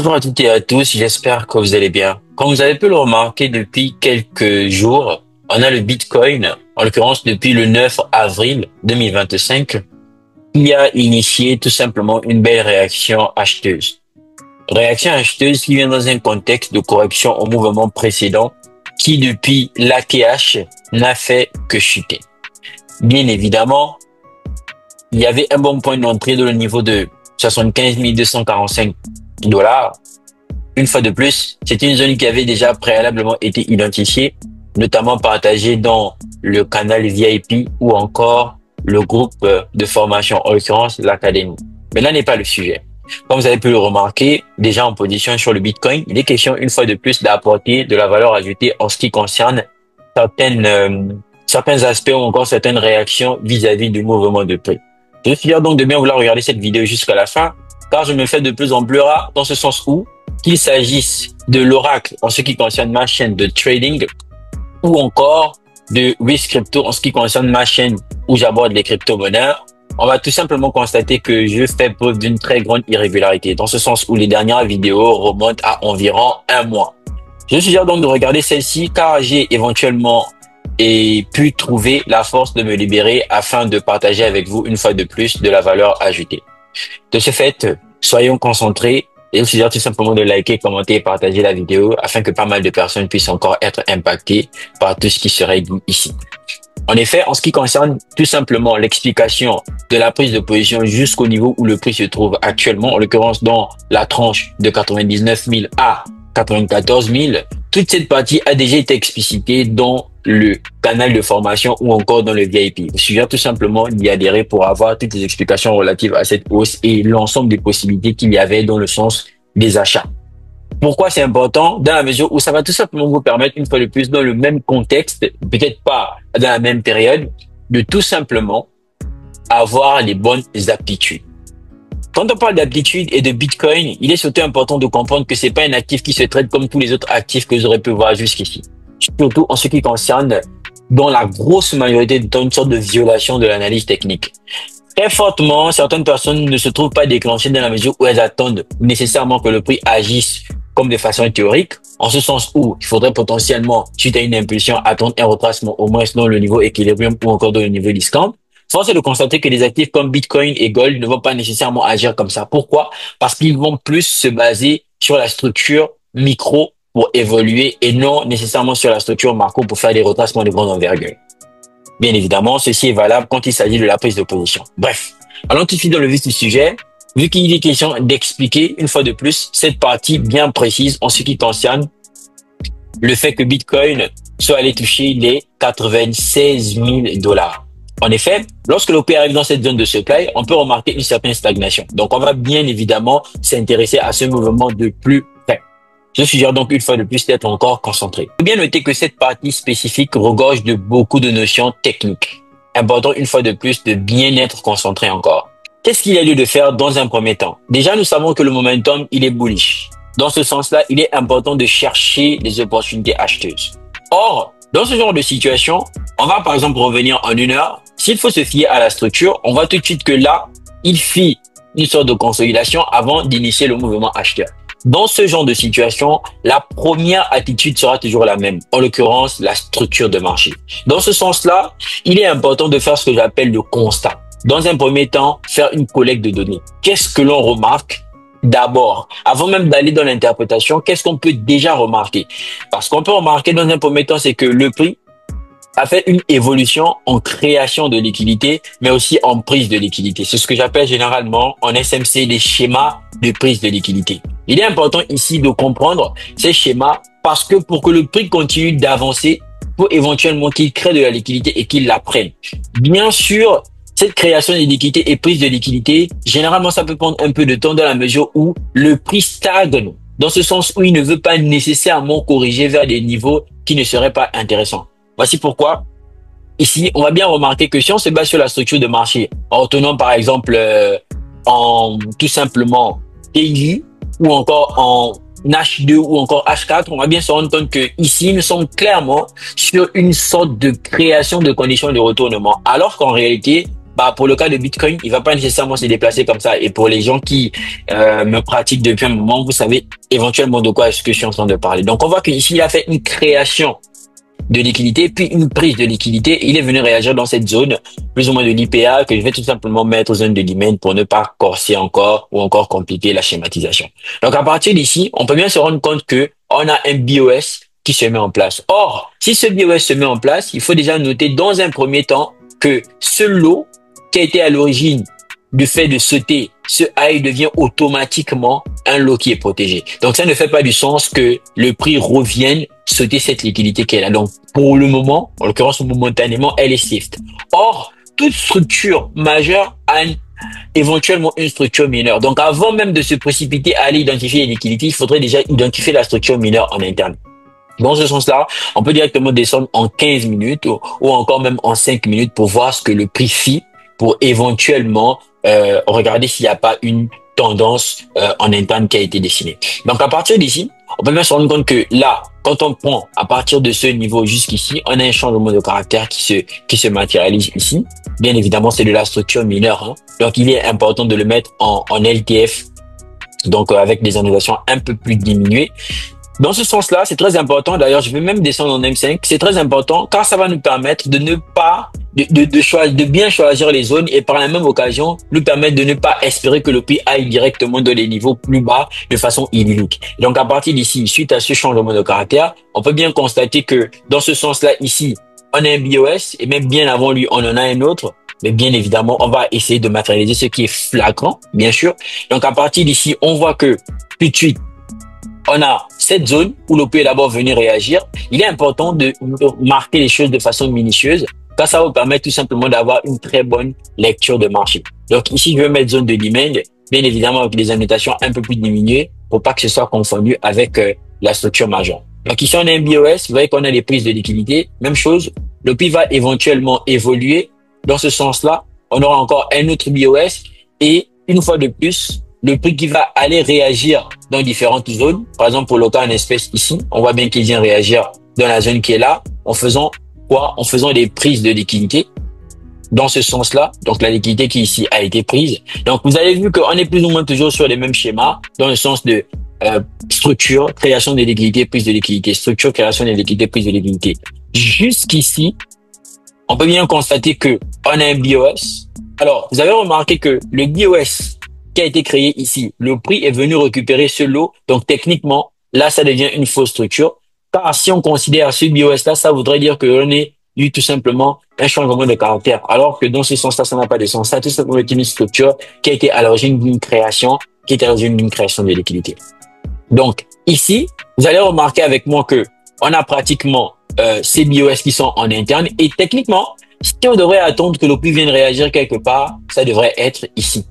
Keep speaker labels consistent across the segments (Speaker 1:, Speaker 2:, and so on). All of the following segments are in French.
Speaker 1: Bonjour à toutes et à tous, j'espère que vous allez bien. Comme vous avez pu le remarquer depuis quelques jours, on a le Bitcoin, en l'occurrence depuis le 9 avril 2025, qui a initié tout simplement une belle réaction acheteuse. Réaction acheteuse qui vient dans un contexte de correction au mouvement précédent qui depuis l'ATH n'a fait que chuter. Bien évidemment, il y avait un bon point d'entrée dans le niveau de 75 245 dollars. Une fois de plus, c'est une zone qui avait déjà préalablement été identifiée, notamment partagée dans le canal VIP ou encore le groupe de formation, en l'occurrence l'académie. Mais là n'est pas le sujet. Comme vous avez pu le remarquer, déjà en position sur le Bitcoin, il est question une fois de plus d'apporter de la valeur ajoutée en ce qui concerne certains aspects ou encore certaines réactions vis-à-vis du mouvement de prix. Je suis fier donc de bien vouloir regarder cette vidéo jusqu'à la fin, car je me fais de plus en plus rare dans ce sens où, qu'il s'agisse de l'oracle en ce qui concerne ma chaîne de trading ou encore de Wiz Crypto en ce qui concerne ma chaîne où j'aborde les crypto-monnaies, on va tout simplement constater que je fais preuve d'une très grande irrégularité, dans ce sens où les dernières vidéos remontent à environ un mois. Je suggère donc de regarder celle-ci car j'ai éventuellement pu trouver la force de me libérer afin de partager avec vous une fois de plus de la valeur ajoutée. De ce fait, soyons concentrés et je suggère tout simplement de liker, commenter et partager la vidéo afin que pas mal de personnes puissent encore être impactées par tout ce qui serait dit ici. En effet, en ce qui concerne tout simplement l'explication de la prise de position jusqu'au niveau où le prix se trouve actuellement, en l'occurrence dans la tranche de 99 000 à 94 000, toute cette partie a déjà été explicitée dans le canal de formation ou encore dans le VIP. Je suggère tout simplement d'y adhérer pour avoir toutes les explications relatives à cette hausse et l'ensemble des possibilités qu'il y avait dans le sens des achats. Pourquoi c'est important? Dans la mesure où ça va tout simplement vous permettre, une fois de plus, dans le même contexte, peut-être pas dans la même période, de tout simplement avoir les bonnes aptitudes. Quand on parle d'aptitude et de Bitcoin, il est surtout important de comprendre que c'est pas un actif qui se traite comme tous les autres actifs que vous aurez pu voir jusqu'ici. Surtout en ce qui concerne, dans la grosse majorité du temps, une sorte de violation de l'analyse technique. Très fortement, certaines personnes ne se trouvent pas déclenchées dans la mesure où elles attendent nécessairement que le prix agisse comme de façon théorique, en ce sens où il faudrait potentiellement, suite à une impulsion, attendre un retracement au moins dans le niveau équilibrium ou encore dans le niveau discount. Force est de constater que des actifs comme Bitcoin et Gold ne vont pas nécessairement agir comme ça. Pourquoi? Parce qu'ils vont plus se baser sur la structure micro pour évoluer et non nécessairement sur la structure macro pour faire des retracements de grande envergure. Bien évidemment, ceci est valable quand il s'agit de la prise de position. Bref, allons tout de suite dans le vif du sujet. Vu qu'il est question d'expliquer une fois de plus cette partie bien précise en ce qui concerne le fait que Bitcoin soit allé toucher les 96 000 dollars. En effet, lorsque le prix arrive dans cette zone de supply, on peut remarquer une certaine stagnation. Donc, on va bien évidemment s'intéresser à ce mouvement de plus près. Je suggère donc une fois de plus d'être encore concentré. Il faut bien noter que cette partie spécifique regorge de beaucoup de notions techniques. Important une fois de plus de bien être concentré encore. Qu'est-ce qu'il y a lieu de faire dans un premier temps? Déjà, nous savons que le momentum, il est bullish. Dans ce sens-là, il est important de chercher des opportunités acheteuses. Or, dans ce genre de situation, on va par exemple revenir en une heure. S'il faut se fier à la structure, on voit tout de suite que là, il fit une sorte de consolidation avant d'initier le mouvement acheteur. Dans ce genre de situation, la première attitude sera toujours la même, en l'occurrence la structure de marché. Dans ce sens-là, il est important de faire ce que j'appelle le constat. Dans un premier temps, faire une collecte de données. Qu'est-ce que l'on remarque d'abord? Avant même d'aller dans l'interprétation, qu'est-ce qu'on peut déjà remarquer? Parce qu'on peut remarquer dans un premier temps, c'est que le prix a fait une évolution en création de liquidité, mais aussi en prise de liquidité. C'est ce que j'appelle généralement en SMC les schémas de prise de liquidité. Il est important ici de comprendre ces schémas parce que pour que le prix continue d'avancer, il faut éventuellement qu'il crée de la liquidité et qu'il la prenne. Bien sûr, cette création de liquidité et prise de liquidité, généralement, ça peut prendre un peu de temps dans la mesure où le prix stagne, dans ce sens où il ne veut pas nécessairement corriger vers des niveaux qui ne seraient pas intéressants. Voici pourquoi, ici, on va bien remarquer que si on se base sur la structure de marché, en retenant par exemple en tout simplement TI ou encore en H2 ou encore H4, on va bien se rendre compte que ici, nous sommes clairement sur une sorte de création de conditions de retournement. Alors qu'en réalité, bah, pour le cas de Bitcoin, il va pas nécessairement se déplacer comme ça. Et pour les gens qui me pratiquent depuis un moment, vous savez éventuellement de quoi est-ce que je suis en train de parler. Donc, on voit qu'ici, il a fait une création de liquidité, puis une prise de liquidité. Il est venu réagir dans cette zone, plus ou moins de l'IPA, que je vais tout simplement mettre zone de demand pour ne pas corser encore ou encore compliquer la schématisation. Donc, à partir d'ici, on peut bien se rendre compte que on a un BOS qui se met en place. Or, si ce BOS se met en place, il faut déjà noter dans un premier temps que ce lot qui a été à l'origine du fait de sauter ce high devient automatiquement un lot qui est protégé. Donc, ça ne fait pas du sens que le prix revienne sauter cette liquidité qu'elle a. Donc, pour le moment, en l'occurrence, momentanément, elle est safe. Or, toute structure majeure a éventuellement une structure mineure. Donc, avant même de se précipiter à aller identifier les liquidités, il faudrait déjà identifier la structure mineure en interne. Dans ce sens-là, on peut directement descendre en 15 minutes ou encore même en 5 minutes pour voir ce que le prix fit pour éventuellement regarder s'il n'y a pas une tendance en interne qui a été dessinée. Donc, à partir d'ici, on peut bien se rendre compte que là, quand on prend à partir de ce niveau jusqu'ici, on a un changement de caractère qui se matérialise ici. Bien évidemment, c'est de la structure mineure. Hein. Donc, il est important de le mettre en LTF, donc avec des annulations un peu plus diminuées. Dans ce sens-là, c'est très important. D'ailleurs, je vais même descendre en M5. C'est très important car ça va nous permettre de ne pas de bien choisir les zones et par la même occasion nous permettre de ne pas espérer que le prix aille directement dans les niveaux plus bas de façon illique. Donc, à partir d'ici, suite à ce changement de caractère, on peut bien constater que dans ce sens-là, ici, on a un BOS et même bien avant lui, on en a un autre. Mais bien évidemment, on va essayer de matérialiser ce qui est flagrant, bien sûr. Donc, à partir d'ici, on voit que tout de suite, on a cette zone où l'on peut d'abord venir réagir. Il est important de marquer les choses de façon minutieuse, car ça va vous permettre tout simplement d'avoir une très bonne lecture de marché. Donc ici, je vais mettre zone de demand, bien évidemment avec des annotations un peu plus diminuées pour pas que ce soit confondu avec la structure majeure. Donc ici, on a un BOS, vous voyez qu'on a des prises de liquidité. Même chose, le prix va éventuellement évoluer. Dans ce sens-là, on aura encore un autre BOS et une fois de plus, le prix qui va aller réagir dans différentes zones. Par exemple, pour le cas en espèce ici, on voit bien qu'il vient réagir dans la zone qui est là en faisant quoi? En faisant des prises de liquidité dans ce sens-là. Donc, la liquidité qui ici a été prise. Donc, vous avez vu qu'on est plus ou moins toujours sur les mêmes schémas dans le sens de structure, création de liquidité, prise de liquidité, structure, création de liquidité, prise de liquidité. Jusqu'ici, on peut bien constater que on a un BOS. Alors, vous avez remarqué que le BOS qui a été créé ici, le prix est venu récupérer ce lot. Donc, techniquement, là, ça devient une fausse structure. Car si on considère ce BOS-là, ça voudrait dire qu'on est eu tout simplement un changement de caractère. Alors que dans ce sens-là, ça n'a pas de sens. Ça, tout simplement, est une structure qui a été à l'origine d'une création, qui était à l'origine d'une création de liquidité. Donc, ici, vous allez remarquer avec moi que on a pratiquement ces BOS qui sont en interne. Et techniquement, si on devrait attendre que le prix vienne réagir quelque part, ça devrait être ici.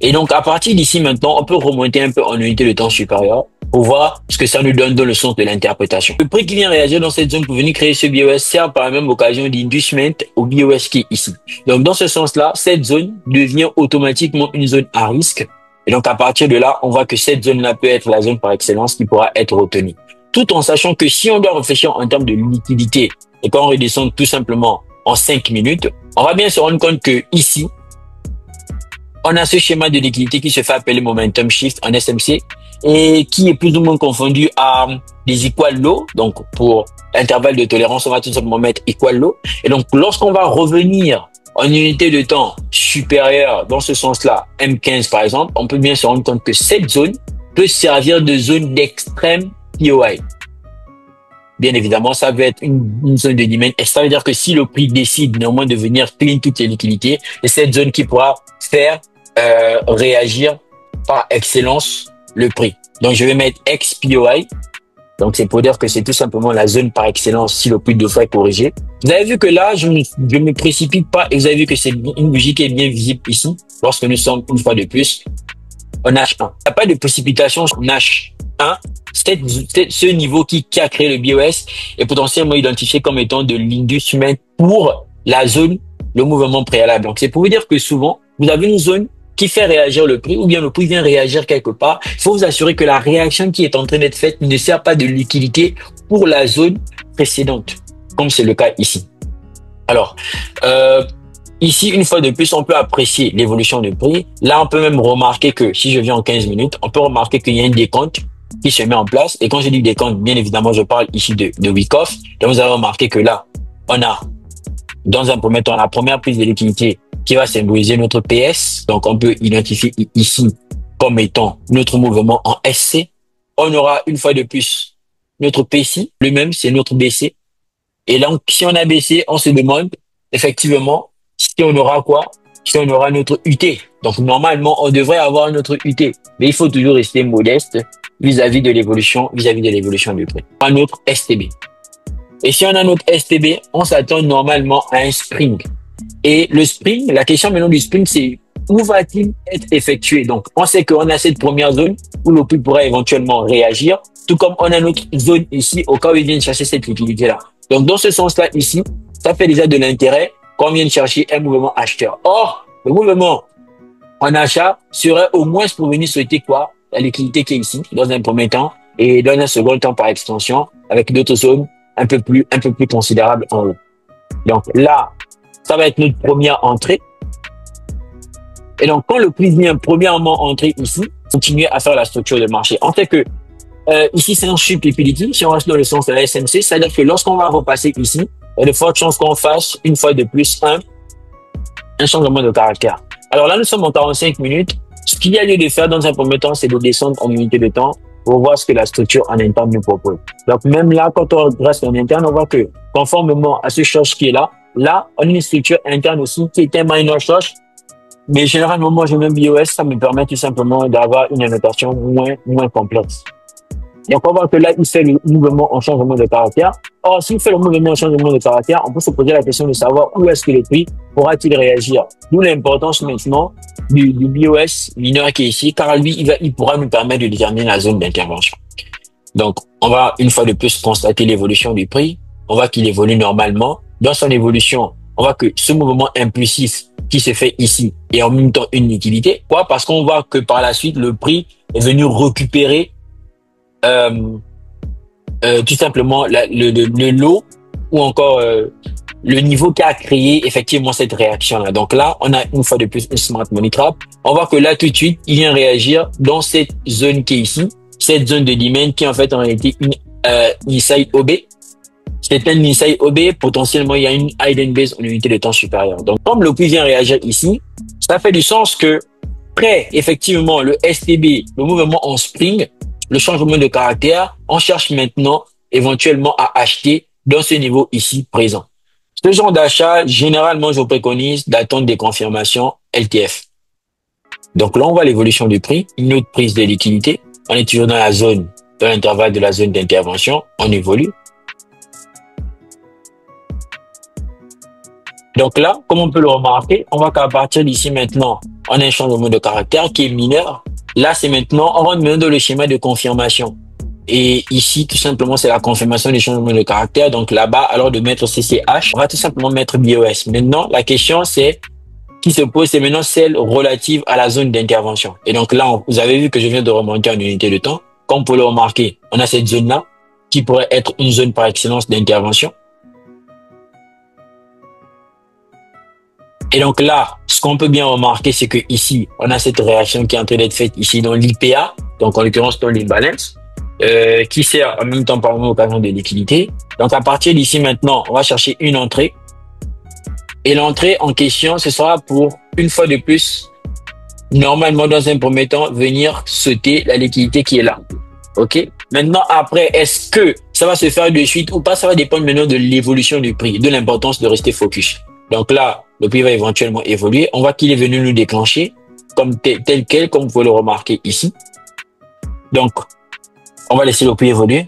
Speaker 1: Et donc, à partir d'ici maintenant, on peut remonter un peu en unité de temps supérieur pour voir ce que ça nous donne dans le sens de l'interprétation. Le prix qui vient réagir dans cette zone pour venir créer ce BOS sert par la même occasion d'inducement au BOS qui est ici. Donc, dans ce sens-là, cette zone devient automatiquement une zone à risque. Et donc, à partir de là, on voit que cette zone-là peut être la zone par excellence qui pourra être retenue. Tout en sachant que si on doit réfléchir en termes de liquidité et quand on redescend tout simplement en 5 minutes, on va bien se rendre compte que ici, on a ce schéma de liquidité qui se fait appeler momentum shift en SMC et qui est plus ou moins confondu à des equal low. Donc, pour intervalle de tolérance, on va tout simplement mettre equal low. Et donc, lorsqu'on va revenir en unité de temps supérieure dans ce sens-là, M15 par exemple, on peut bien se rendre compte que cette zone peut servir de zone d'extrême POI. Bien évidemment, ça va être une zone de demand. Et ça veut dire que si le prix décide néanmoins de venir clean toutes les liquidités, c'est cette zone qui pourra faire réagir par excellence le prix. Donc, je vais mettre XPOI. Donc, c'est pour dire que c'est tout simplement la zone par excellence si le prix devrait corriger. Vous avez vu que là, je me précipite pas et vous avez vu que c'est une bougie qui est bien visible ici lorsque nous sommes une fois de plus en H1. Il n'y a pas de précipitation en H1. Ce niveau qui a créé le BOS est potentiellement identifié comme étant de l'inducement pour la zone, le mouvement préalable. Donc, c'est pour vous dire que souvent, vous avez une zone qui fait réagir le prix ou bien le prix vient réagir quelque part. Il faut vous assurer que la réaction qui est en train d'être faite ne sert pas de liquidité pour la zone précédente, comme c'est le cas ici. Alors, Ici, une fois de plus, on peut apprécier l'évolution du prix. Là, on peut même remarquer que si je viens en 15 minutes, on peut remarquer qu'il y a un décompte qui se met en place. Et quand je dis décompte, bien évidemment, je parle ici de week-off. Donc, vous avez remarqué que là, on a, dans un premier temps, la première prise de liquidité qui va symboliser notre PS. Donc, on peut identifier ici comme étant notre mouvement en SC. On aura une fois de plus notre PC, le même, c'est notre BC. Et donc, si on a BC, on se demande effectivement si on aura quoi? Si on aura notre UT. Donc, normalement, on devrait avoir notre UT. Mais il faut toujours rester modeste vis-à-vis de l'évolution du prix. Un autre STB. Et si on a notre STB, on s'attend normalement à un spring. Et le spring, la question maintenant du spring, c'est où va-t-il être effectué? Donc, on sait qu'on a cette première zone où le prix pourra éventuellement réagir, tout comme on a notre zone ici au cas où il vient chercher cette liquidité-là. Donc, dans ce sens-là, ici, ça fait déjà de l'intérêt qu'on vienne chercher un mouvement acheteur. Or, le mouvement en achat serait au moins pour venir souhaiter quoi? La liquidité qui est ici, dans un premier temps, et dans un second temps par extension, avec d'autres zones un peu plus considérables en haut. Donc là, ça va être notre première entrée. Et donc, quand le prix vient premièrement entrer ici, continuer à faire la structure de marché. On sait que ici, c'est un strip liquidity. Si on reste dans le sens de la SMC, c'est-à-dire que lorsqu'on va repasser ici, il y a de fortes chances qu'on fasse une fois de plus un changement de caractère. Alors là, nous sommes en 45 minutes. Ce qu'il y a lieu de faire dans un premier temps, c'est de descendre en unité de temps pour voir ce que la structure en interne nous propose. Donc même là, quand on reste en interne, on voit que conformément à ce short qui est là, on a une structure interne aussi qui est un minor short. Mais généralement, moi, je mets BOS, ça me permet tout simplement d'avoir une annotation moins complexe. Donc, on voit que là, il fait le mouvement en changement de caractère. Or, s'il fait le mouvement en changement de caractère, on peut se poser la question de savoir où est-ce que le prix pourra-t-il réagir. D'où l'importance maintenant du BOS mineur qui est ici, car lui, il pourra nous permettre de déterminer la zone d'intervention. Donc, on va une fois de plus constater l'évolution du prix. On voit qu'il évolue normalement. Dans son évolution, on voit que ce mouvement impulsif qui se fait ici est en même temps une liquidité. Pourquoi? Parce qu'on voit que par la suite, le prix est venu récupérer tout simplement le lot ou encore le niveau qui a créé effectivement cette réaction-là. Donc là, on a une fois de plus une smart money trap. On voit que là, tout de suite, il vient réagir dans cette zone qui est ici, cette zone de demand qui en fait en réalité une inside OB. C'est un inside OB, potentiellement il y a une hidden base en unité de temps supérieure. Donc comme le prix vient réagir ici, ça fait du sens que après effectivement le STB, le mouvement en spring, le changement de caractère, on cherche maintenant éventuellement à acheter dans ce niveau ici présent. Ce genre d'achat, généralement, je préconise d'attendre des confirmations LTF. Donc là, on voit l'évolution du prix, une autre prise de liquidité. On est toujours dans la zone, dans l'intervalle de la zone d'intervention, on évolue. Donc là, comme on peut le remarquer, on voit qu'à partir d'ici maintenant, on a un changement de caractère qui est mineur. Là, c'est maintenant, on rentre maintenant dans le schéma de confirmation. Et ici, tout simplement, c'est la confirmation des changements de caractère. Donc là-bas, alors de mettre CCH, on va tout simplement mettre BOS. Maintenant, la question qui se pose, c'est maintenant celle relative à la zone d'intervention. Et donc là, vous avez vu que je viens de remonter en unité de temps. Comme vous pouvez le remarquer, on a cette zone-là qui pourrait être une zone par excellence d'intervention. Et donc là, ce qu'on peut bien remarquer, c'est que ici, on a cette réaction qui est en train d'être faite ici dans l'IPA, donc en l'occurrence dans l'imbalance, qui sert en même temps par occasion de liquidité. Donc à partir d'ici maintenant, on va chercher une entrée. Et l'entrée en question, ce sera pour, une fois de plus, normalement dans un premier temps, venir sauter la liquidité qui est là. OK? Maintenant, après, est-ce que ça va se faire de suite ou pas? Ça va dépendre maintenant de l'évolution du prix, de l'importance de rester focus. Donc là, le prix va éventuellement évoluer. On voit qu'il est venu nous déclencher comme tel quel, comme vous pouvez le remarquer ici. Donc, on va laisser le prix évoluer.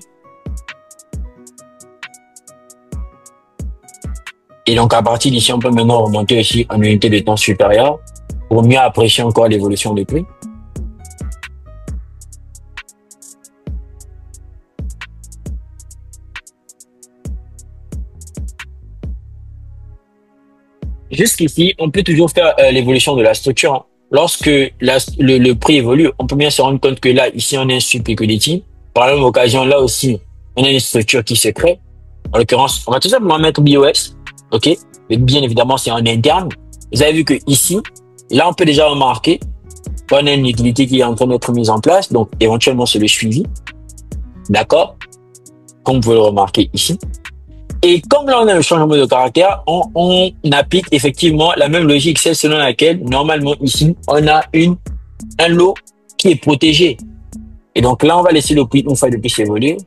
Speaker 1: Et donc, à partir d'ici, on peut maintenant remonter aussi en unité de temps supérieure pour mieux apprécier encore l'évolution du prix. Jusqu'ici, on peut toujours faire l'évolution de la structure. Hein. Lorsque le prix évolue, on peut bien se rendre compte que là, ici, on a un strip liquidity. Par la même occasion, là aussi, on a une structure qui se crée. En l'occurrence, on va tout simplement mettre BOS. OK? Mais bien évidemment, c'est en interne. Vous avez vu que ici, là, on peut déjà remarquer qu'on a une liquidité qui est en train d'être mise en place. Donc, éventuellement, c'est le suivi. D'accord? Comme vous pouvez le remarquer ici. Et comme là, on a le changement de caractère, on applique effectivement la même logique, celle selon laquelle, normalement, ici, on a un lot qui est protégé. Et donc là, on va laisser le prix une fois de plus évoluer.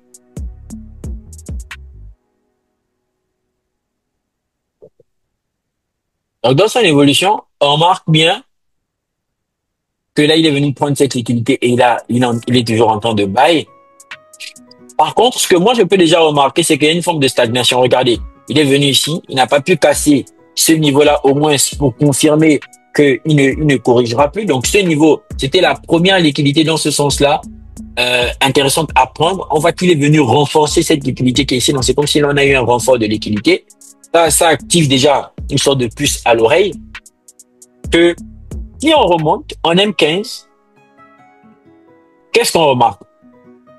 Speaker 1: Donc, dans son évolution, on remarque bien que là, il est venu prendre cette liquidité et là, il est toujours en train de buy. Par contre, ce que moi, je peux déjà remarquer, c'est qu'il y a une forme de stagnation. Regardez, il est venu ici, il n'a pas pu casser ce niveau-là au moins pour confirmer qu'il ne corrigera plus. Donc, ce niveau, c'était la première liquidité dans ce sens-là, intéressante à prendre. On voit qu'il est venu renforcer cette liquidité qui est ici. Donc, c'est comme si l'on a eu un renfort de liquidité. Ça active déjà une sorte de puce à l'oreille que si on remonte en M15, qu'est-ce qu'on remarque?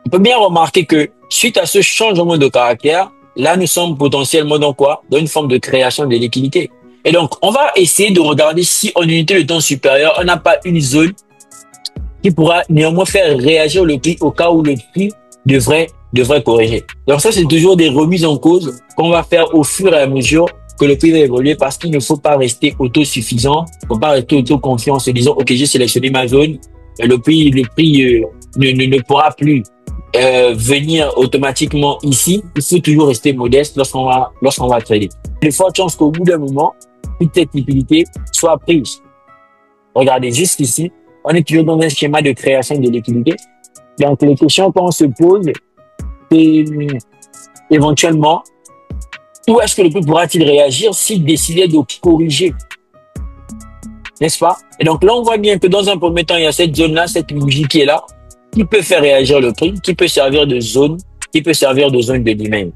Speaker 1: On peut bien remarquer que suite à ce changement de caractère, là, nous sommes potentiellement dans quoi? Dans une forme de création de liquidité. Et donc, on va essayer de regarder si en unité de temps supérieure, on n'a pas une zone qui pourra néanmoins faire réagir le prix au cas où le prix devrait corriger. Donc ça, c'est toujours des remises en cause qu'on va faire au fur et à mesure que le prix va évoluer parce qu'il ne faut pas rester autosuffisant, il ne faut pas rester autoconfiant en se disant, OK, j'ai sélectionné ma zone, le prix ne pourra plus venir automatiquement ici. Il faut toujours rester modeste lorsqu'on va trader. Il y a de fortes chances qu'au bout d'un moment, toute cette liquidité soit prise. Regardez juste ici, on est toujours dans un schéma de création de liquidité. Donc, les questions qu'on se pose, c'est éventuellement, où est-ce que le prix pourra-t-il réagir s'il décidait de corriger? N'est-ce pas? Et donc là, on voit bien que dans un premier temps, il y a cette zone-là, cette bougie qui est là, qui peut faire réagir le prix, qui peut servir de zone, qui peut servir de zone de demand.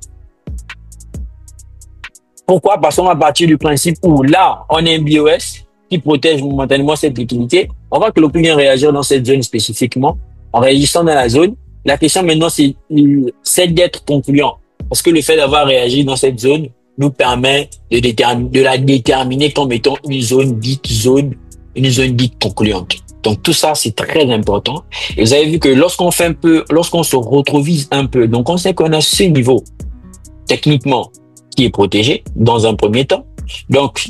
Speaker 1: Pourquoi? Parce qu'on va partir du principe où là, on a un BOS qui protège momentanément cette liquidité. On voit que le prix vient réagir dans cette zone spécifiquement. En réagissant dans la zone, la question maintenant, c'est d'être concluant. Parce que le fait d'avoir réagi dans cette zone nous permet de la déterminer comme étant une zone dite concluante. Donc tout ça, c'est très important. Et vous avez vu que lorsqu'on se retrovise un peu, donc on sait qu'on a ce niveau techniquement qui est protégé dans un premier temps. Donc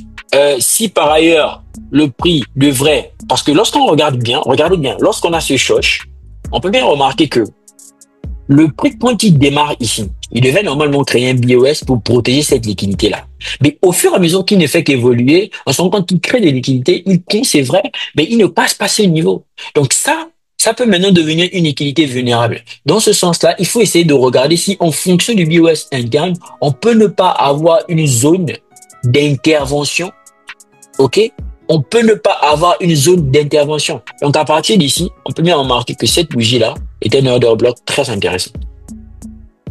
Speaker 1: si par ailleurs le prix devrait, parce que lorsqu'on regardez bien, lorsqu'on a ce choc, on peut bien remarquer que le prix, quand il démarre ici, il devait normalement créer un BOS pour protéger cette liquidité-là. Mais au fur et à mesure qu'il ne fait qu'évoluer, en ce moment, quand il crée des liquidités, c'est vrai, mais il ne passe pas ce niveau. Donc ça peut maintenant devenir une liquidité vulnérable. Dans ce sens-là, il faut essayer de regarder si en fonction du BOS interne, on peut ne pas avoir une zone d'intervention. OK? On peut ne pas avoir une zone d'intervention. Donc, à partir d'ici, on peut bien remarquer que cette bougie-là est un order block très intéressant.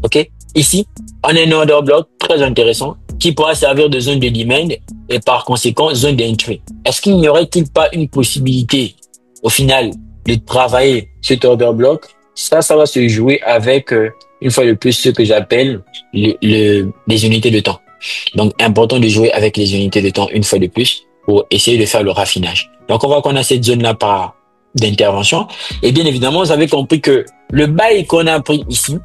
Speaker 1: OK? Ici, on a un order block très intéressant qui pourra servir de zone de demand et par conséquent, zone d'entrée. Est-ce qu'il n'y aurait-il pas une possibilité, au final, de travailler cet order block? Ça va se jouer avec, une fois de plus, ce que j'appelle les unités de temps. Donc, important de jouer avec les unités de temps une fois de plus pour essayer de faire le raffinage. Donc, on voit qu'on a cette zone-là d'intervention. Et bien évidemment, vous avez compris que le bail qu'on a pris ici,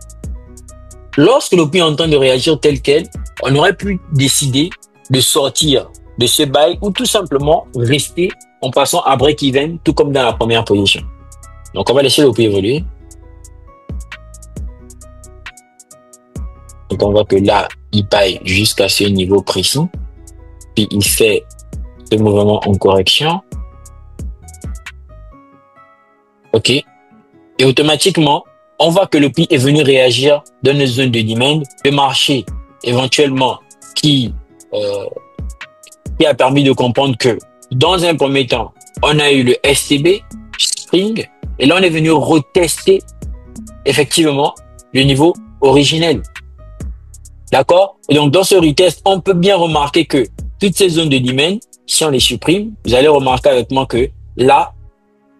Speaker 1: lorsque le prix est en train de réagir tel quel, on aurait pu décider de sortir de ce bail ou tout simplement rester en passant à break-even, tout comme dans la première position. Donc, on va laisser le prix évoluer. Donc, on voit que là, il paye jusqu'à ce niveau précis. Puis, il fait ce mouvement en correction. OK. Et automatiquement, on voit que le prix est venu réagir dans une zone de demand. Le marché, éventuellement, qui a permis de comprendre que, dans un premier temps, on a eu le STB, Spring, et là, on est venu retester, effectivement, le niveau originel. D'accord? Et donc, dans ce retest, on peut bien remarquer que toutes ces zones de demand, si on les supprime, vous allez remarquer avec moi que là,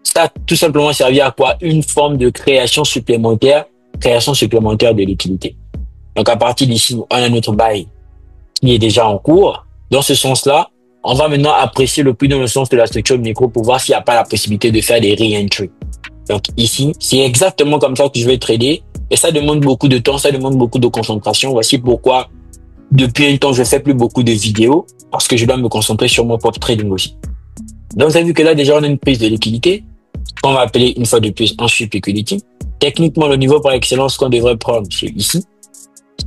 Speaker 1: ça a tout simplement servi à quoi? Une forme de création supplémentaire de liquidité. Donc, à partir d'ici, on a notre bail qui est déjà en cours. Dans ce sens-là, on va maintenant apprécier le prix dans le sens de la structure micro pour voir s'il n'y a pas la possibilité de faire des re-entry. Donc ici, c'est exactement comme ça que je vais trader. Et ça demande beaucoup de temps, ça demande beaucoup de concentration. Voici pourquoi, depuis un temps, je ne fais plus beaucoup de vidéos parce que je dois me concentrer sur mon propre trading aussi. Donc, vous avez vu que là, déjà, on a une prise de liquidité qu'on va appeler une fois de plus un sweep liquidity. Techniquement, le niveau par excellence qu'on devrait prendre, c'est ici.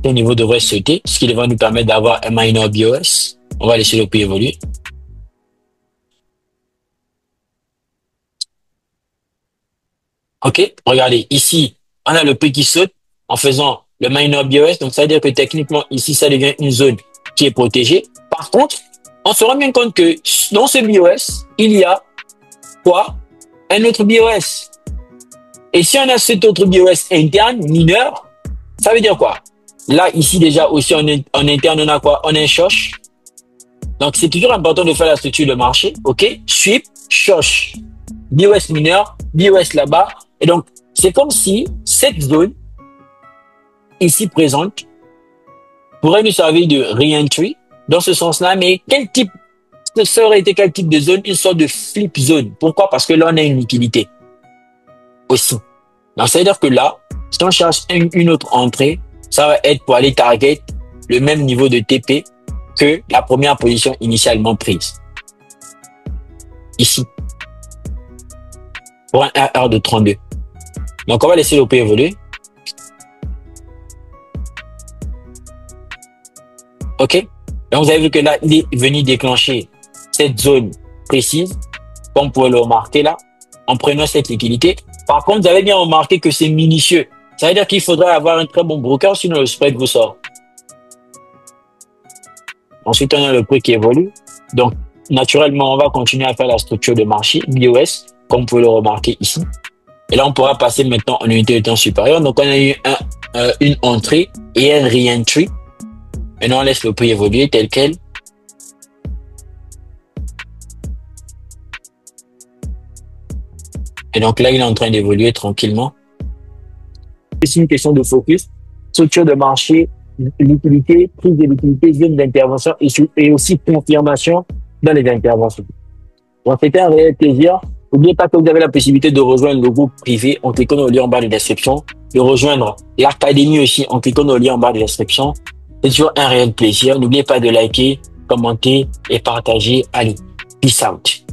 Speaker 1: Ce niveau devrait sauter, ce qui devrait nous permettre d'avoir un minor BOS. On va laisser le prix évoluer. OK, regardez, ici, on a le prix qui saute en faisant le minor BOS. Donc, ça veut dire que techniquement, ici, ça devient une zone qui est protégée. Par contre, on se rend bien compte que dans ce BOS, il y a quoi? Un autre BOS. Et si on a cet autre BOS interne, mineur, ça veut dire quoi? Là, ici, déjà, aussi, en interne, on a quoi? On a un shosh. Donc, c'est toujours important de faire la structure de marché. OK? Sweep, shosh. BOS mineur, BOS là-bas. Et donc, c'est comme si cette zone ici présente pourrait nous servir de re-entry dans ce sens-là. Mais quel type, ça aurait été quel type de zone? Une sorte de flip zone. Pourquoi? Parce que là, on a une liquidité aussi. Donc, ça veut dire que là, si on cherche une autre entrée, ça va être pour aller target le même niveau de TP que la première position initialement prise. Ici. Pour un RR de 32. Donc, on va laisser le prix évoluer. OK? Donc, vous avez vu que là, il est venu déclencher cette zone précise, comme vous pouvez le remarquer là, en prenant cette liquidité. Par contre, vous avez bien remarqué que c'est minutieux. Ça veut dire qu'il faudrait avoir un très bon broker, sinon le spread vous sort. Ensuite, on a le prix qui évolue. Donc, naturellement, on va continuer à faire la structure de marché, BOS, comme vous pouvez le remarquer ici. Et là, on pourra passer maintenant en unité de temps supérieure. Donc, on a eu une entrée et un re-entry. Maintenant, on laisse le prix évoluer tel quel. Et donc là, il est en train d'évoluer tranquillement. C'est une question de focus, structure de marché, liquidité, prise de liquidité, zone d'intervention et aussi confirmation dans les interventions. Donc, c'était un réel plaisir. N'oubliez pas que vous avez la possibilité de rejoindre le groupe privé en cliquant au lien en bas de description, de rejoindre l'académie aussi en cliquant au lien en bas de description. C'est toujours un réel plaisir. N'oubliez pas de liker, commenter et partager. Allez, peace out.